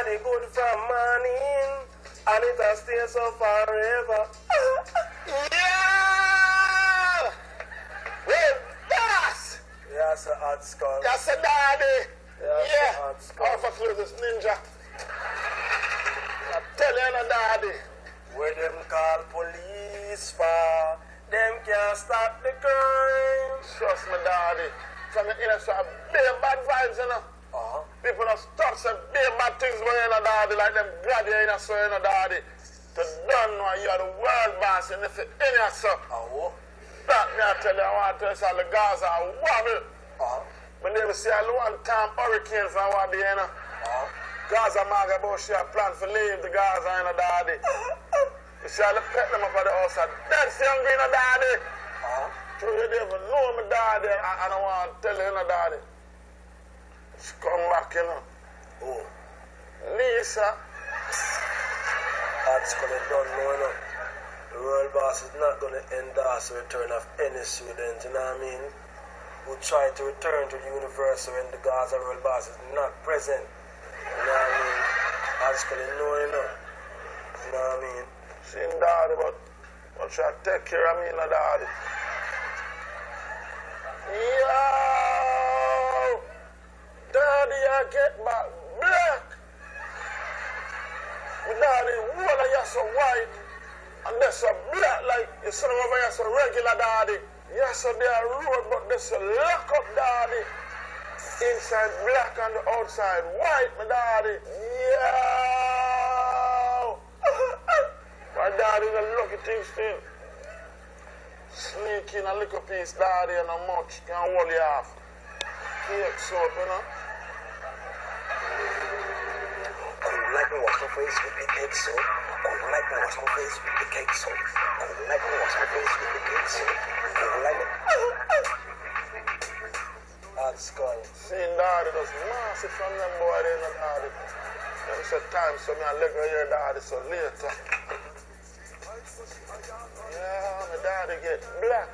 daddy good from morning, and it has stay so forever. Yeah! Well, boss! Yes, a hot skull. Yes, a daddy. Yes, Yeah. a hot skull. Alpha Clovis Ninja. I tell you, no, daddy. Where them call police for, them can't stop the crime. Trust me, daddy. From the inner side, big bad vibes, you know. People don't stop some big bad things when you're daddy, like them grab you in a so you know, daddy. To don't know you're the world boss, and if you're in a so. That me, I tell you, I want to tell you, the Gaza are wobble. But they will see a one time hurricane from what they, you know. Gaza Maga Bush, she a plan for leave the Gaza, you know, daddy. You see, I pet them up at the house, that's the hungry, you know, daddy. So you don't even know me, daddy, I don't want to tell you, you know, daddy. She come back, you know. Lisa. That's gonna done now, you know. The world boss is not gonna endorse the return of any student, you know what I mean? Who try to return to the university when the Gaza world boss is not present. You know what I mean? That's gonna know, you know. You know what I mean? Seen daddy, but try to take care of me, you know, daddy. Yo! Daddy, I get back black. But daddy, one of you so white, and they're so black, like you see them over here so regular, daddy. Yes, so they are road, but they're so lock up, daddy. Inside black and the outside white, my daddy. Yo! My daddy is a lucky thing still. Sneak in a little piece, daddy, and a much. Can't hold you off. Cake soap, you know. Cool like me wash my face with the cake soap. Cool like me wash my face with the cake soap. Cool like me wash my face with the cake soap. Cool like me. Hot skull. Seeing daddy does massive from them boy, they know daddy. Them say time, so me I let go hear daddy, so later. Yeah, my daddy get black.